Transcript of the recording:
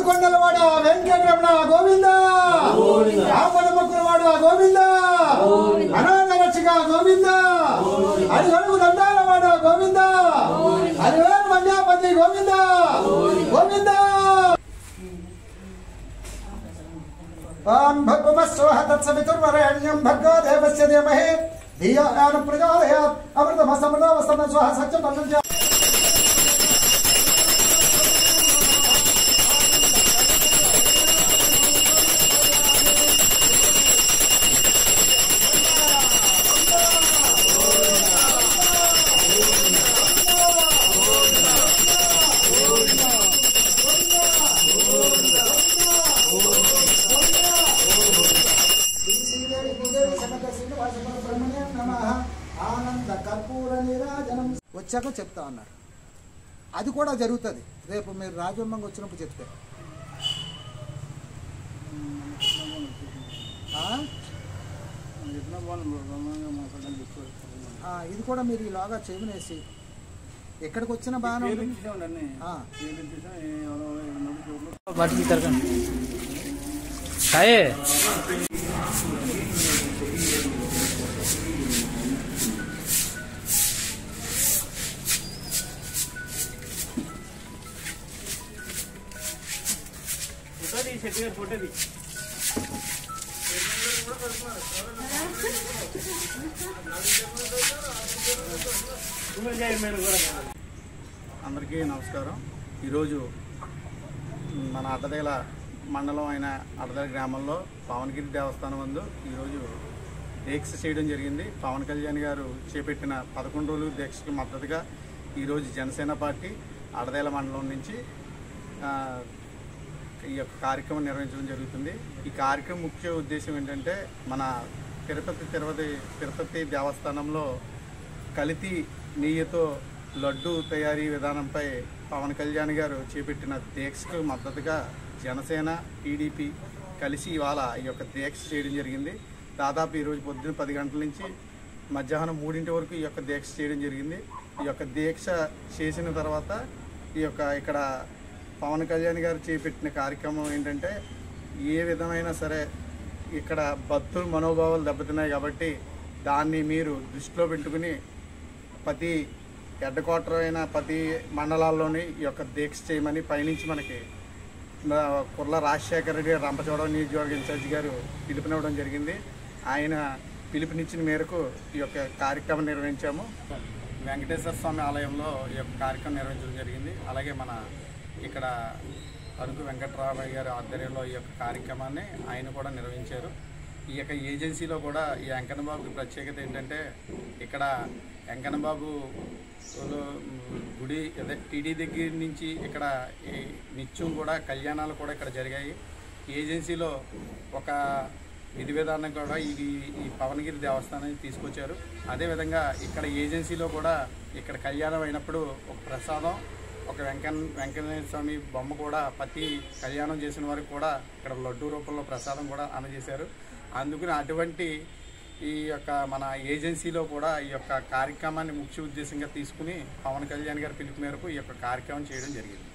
ఏడుకొండలవాడ వెంకటరమణ గోవింద రామనమ్మకులవాడ గోవింద అనాథ రక్షక గోవింద హరిహరుగు దండాలవాడ గోవింద హరివేలు మల్యాపతి గోవింద గోవింద ఓం భగవస్వః తత్సవితుర్వరేణ్యం భర్గో దేవస్య ధీమహి ధియో యో ప్రచోదయాత్ అమృతమస్తమృతమస్తమ స్వః సత్యమన్నం వచ్చాక చెప్తా అన్నారు. అది కూడా జరుగుతుంది. రేపు మీరు రాజమ్మంగా వచ్చినప్పుడు చెప్తే ఇది కూడా మీరు ఇలాగా చెవినేసి ఎక్కడికి వచ్చిన బాగానే అందరికీ నమస్కారం. ఈరోజు మన అడ్డదగల మండలం అయిన అడ్డదగల గ్రామంలో పవనగిరి దేవస్థానం నందు ఈరోజు దీక్ష చేయడం జరిగింది. పవన్ కళ్యాణ్ గారు చేపట్టిన 11 రోజుల దీక్షకు మద్దతుగా ఈరోజు జనసేన పార్టీ అడ్డదగల మండలం నుంచి ఈ యొక్క కార్యక్రమం నిర్వహించడం జరుగుతుంది. ఈ కార్యక్రమం ముఖ్య ఉద్దేశం ఏంటంటే మన తిరుపతి దేవస్థానంలో కల్తీ నెయ్యితో లడ్డు తయారీ విధానంపై పవన్ కళ్యాణ్ గారు చేపట్టిన దీక్షకు మద్దతుగా జనసేన టీడీపీ కలిసి ఇవాళ ఈ యొక్క దీక్ష చేయడం జరిగింది. దాదాపు ఈరోజు పొద్దున్న 10 గంటల నుంచి మధ్యాహ్నం 3 వరకు ఈ యొక్క దీక్ష చేయడం జరిగింది. ఈ యొక్క దీక్ష చేసిన తర్వాత ఇక్కడ పవన్ కళ్యాణ్ గారు చేపట్టిన కార్యక్రమం ఏంటంటే ఏ విధమైన సరే ఇక్కడ భక్తుల మనోభావాలు దెబ్బతిన్నాయి కాబట్టి దాన్ని మీరు దృష్టిలో పెట్టుకుని ప్రతి హెడ్ క్వార్టర్ అయిన ప్రతి మండలాల్లోని ఈ యొక్క దీక్ష చేయమని పైనుంచి మనకి కుర్ల రాజశేఖర రెడ్డి రంపచోడవరం నియోజకవర్గ ఇన్ఛార్జి గారు పిలుపునివ్వడం జరిగింది. ఆయన పిలుపునిచ్చిన మేరకు ఈ యొక్క కార్యక్రమం నిర్వహించాము. వెంకటేశ్వర స్వామి ఆలయంలో ఈ యొక్క కార్యక్రమం నిర్వహించడం జరిగింది. అలాగే మన ఇక్కడ అరకు వెంకటరామయ్య గారి ఆధ్వర్యంలో ఈ యొక్క కార్యక్రమాన్ని ఆయన కూడా నిర్వహించారు. ఈ యొక్క ఏజెన్సీలో కూడా ఈ వెంకన్నబాబు ప్రత్యేకత ఏంటంటే ఇక్కడ వెంకన్నబాబు గుడి అదే టీడీ దగ్గర నుంచి ఇక్కడ నిత్యం కూడా కళ్యాణాలు కూడా ఇక్కడ జరిగాయి. ఏజెన్సీలో ఒక విధి విధానం కూడా ఈ పవనగిరి దేవస్థానాన్ని తీసుకొచ్చారు. అదేవిధంగా ఇక్కడ ఏజెన్సీలో కూడా ఇక్కడ కళ్యాణం అయినప్పుడు ఒక ప్రసాదం ఒక వెంకటేశ్వర స్వామి బొమ్మ కూడా ప్రతి కళ్యాణం చేసిన వారికి కూడా ఇక్కడ లడ్డూ రూపంలో ప్రసాదం కూడా అందజేశారు. అందుకని అటువంటి ఈ యొక్క మన ఏజెన్సీలో కూడా ఈ యొక్క కార్యక్రమాన్ని ముఖ్య ఉద్దేశంగా తీసుకుని పవన్ కళ్యాణ్ గారి పిలుపు మేరకు ఈ యొక్క కార్యక్రమం చేయడం జరిగింది.